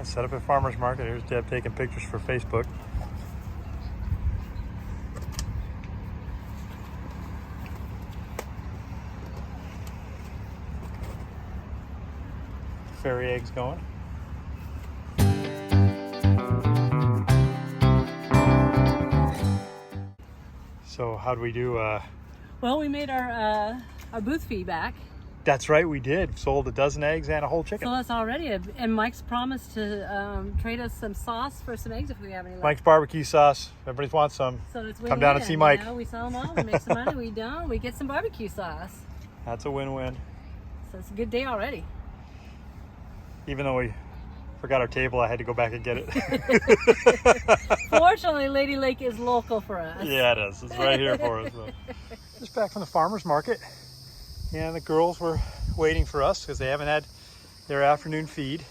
Set up at farmer's market. Here's Deb taking pictures for Facebook. Fairy eggs going. So how'd we do? Well, we made our booth fee back. That's right, we did. Sold a dozen eggs and a whole chicken. So that's already, and Mike's promised to trade us some sauce for some eggs if we have any left. Mike's barbecue sauce. Everybody wants some. So it's Come down and see Mike. You know, we sell them all, we make some money, we don't, we get some barbecue sauce. That's a win-win. So it's a good day already. Even though we forgot our table, I had to go back and get it. Fortunately, Lady Lake is local for us. Yeah, it is. It's right here for us. So. Just back from the farmer's market. And the girls were waiting for us because they haven't had their afternoon feed.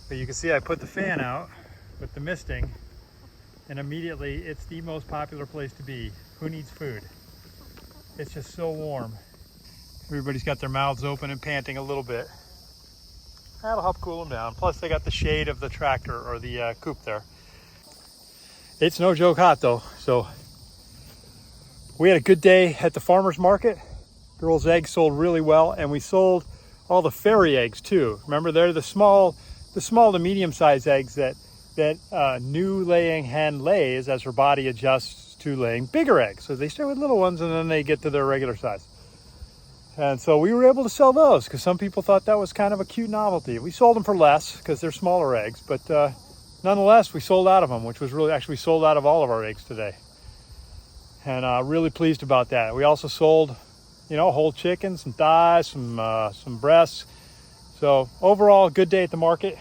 But you can see I put the fan out with the misting, and immediately it's the most popular place to be. Who needs food? It's just so warm. Everybody's got their mouths open and panting a little bit. That'll help cool them down. Plus they got the shade of the tractor or the coop there. It's no joke hot though. So we had a good day at the farmer's market. Girls' eggs sold really well, and we sold all the fairy eggs too. Remember, they're the small to medium-sized eggs that new laying hen lays as her body adjusts to laying bigger eggs. So they start with little ones, and then they get to their regular size. And so we were able to sell those because some people thought that was kind of a cute novelty. We sold them for less because they're smaller eggs, but nonetheless, we sold out of them, which was really actually sold out of all of our eggs today. And really pleased about that. We also sold, you know, whole chicken, some thighs, some breasts. So overall, good day at the market.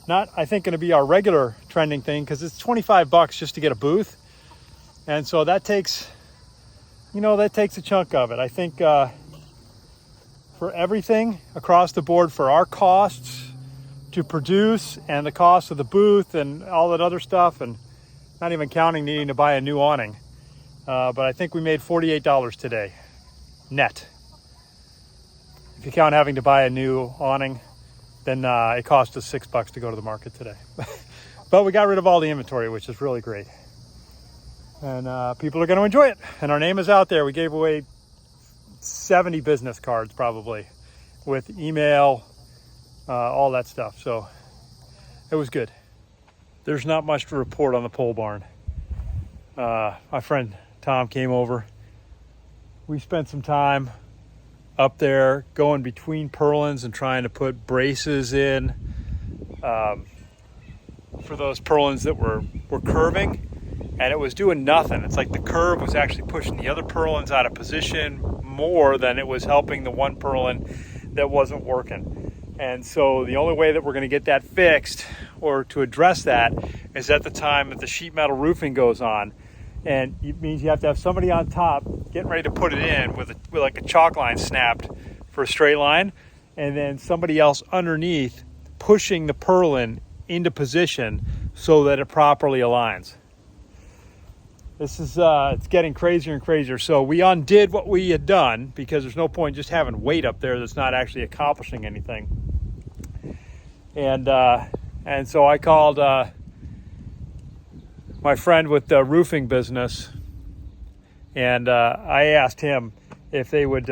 Not, I think, going to be our regular trending thing because it's $25 just to get a booth, and so that takes, you know, that takes a chunk of it. I think for everything across the board, for our costs to produce and the cost of the booth and all that other stuff, and not even counting needing to buy a new awning, but I think we made $48 today. Net. If you count having to buy a new awning, then it cost us $6 to go to the market today. But we got rid of all the inventory, which is really great. And people are going to enjoy it. And our name is out there. We gave away 70 business cards probably with email, all that stuff. So it was good. There's not much to report on the pole barn. My friend Tom came over. We spent some time up there going between purlins and trying to put braces in for those purlins that were curving, and it was doing nothing. It's like the curve was actually pushing the other purlins out of position more than it was helping the one purlin that wasn't working. And so the only way that we're going to get that fixed or to address that is at the time that the sheet metal roofing goes on. And it means you have to have somebody on top getting ready to put it in with like a chalk line snapped for a straight line, and then somebody else underneath pushing the purlin into position so that it properly aligns. This is it's getting crazier and crazier. So we undid what we had done because there's no point just having weight up there that's not actually accomplishing anything. And so I called my friend with the roofing business, and I asked him if they would,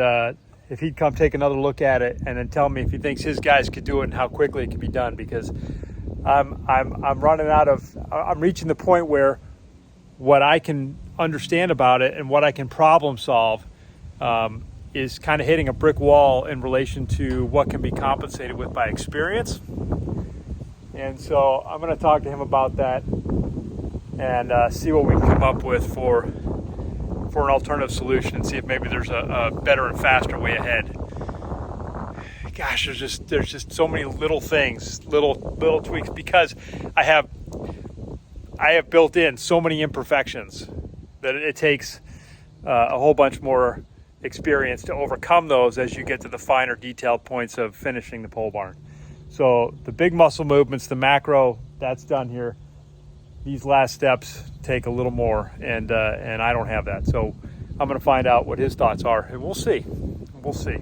if he'd come take another look at it and then tell me if he thinks his guys could do it and how quickly it could be done. Because I'm running out of, I'm reaching the point where what I can understand about it and what I can problem solve is kind of hitting a brick wall in relation to what can be compensated with by experience. And so I'm going to talk to him about that and see what we can come up with for an alternative solution, and see if maybe there's a better and faster way ahead. Gosh, there's just so many little things, little tweaks, because I have built in so many imperfections that it takes a whole bunch more experience to overcome those as you get to the finer detailed points of finishing the pole barn. So the big muscle movements, the macro, that's done here. These last steps take a little more, and I don't have that. So I'm going to find out what his thoughts are, and we'll see. We'll see.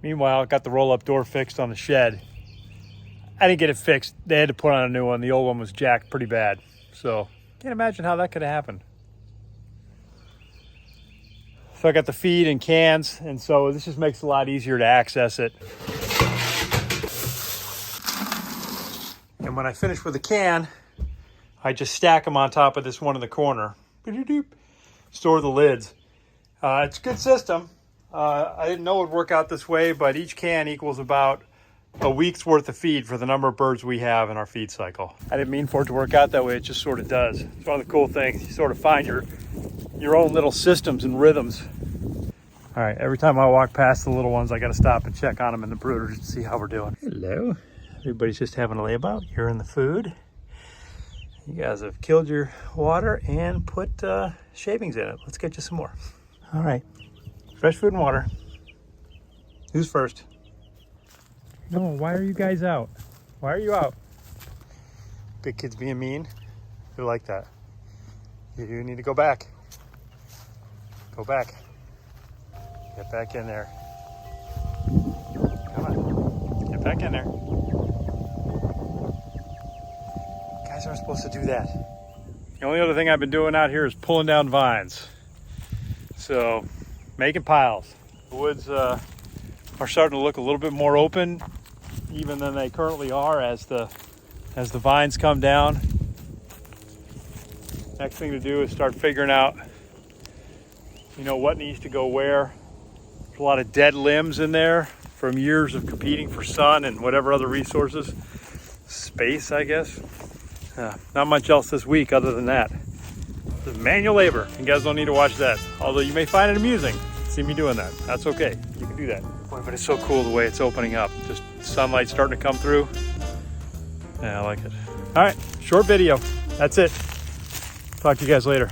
Meanwhile, I got the roll-up door fixed on the shed. I didn't get it fixed. They had to put on a new one. The old one was jacked pretty bad. So, can't imagine how that could have happened. So I got the feed in cans, and so this just makes it a lot easier to access it. And when I finish with the can, I just stack them on top of this one in the corner. Store the lids. It's a good system. I didn't know it would work out this way, but each can equals about a week's worth of feed for the number of birds we have in our feed cycle. I didn't mean for it to work out that way. It just sort of does. It's one of the cool things. You sort of find your own little systems and rhythms. All right, every time I walk past the little ones, I got to stop and check on them in the brooder to see how we're doing. Hello. Everybody's just having a layabout. You're in the food. You guys have killed your water and put shavings in it. Let's get you some more. All right, fresh food and water. Who's first? No, why are you guys out? Why are you out? Big kids being mean? You're like that. You do need to go back. Go back. Get back in there. Come on. Get back in there. Guys aren't supposed to do that. The only other thing I've been doing out here is pulling down vines. So, making piles. The woods are starting to look a little bit more open even than they currently are as the vines come down. Next thing to do is start figuring out, what needs to go where. There's a lot of dead limbs in there from years of competing for sun and whatever other resources. Space, I guess. Not much else this week other than that. This is manual labor. You guys don't need to watch that. Although you may find it amusing. See me doing that. That's okay. You can do that. Boy, but it's so cool the way it's opening up. Just sunlight starting to come through. Yeah, I like it. All right, short video. That's it. Talk to you guys later.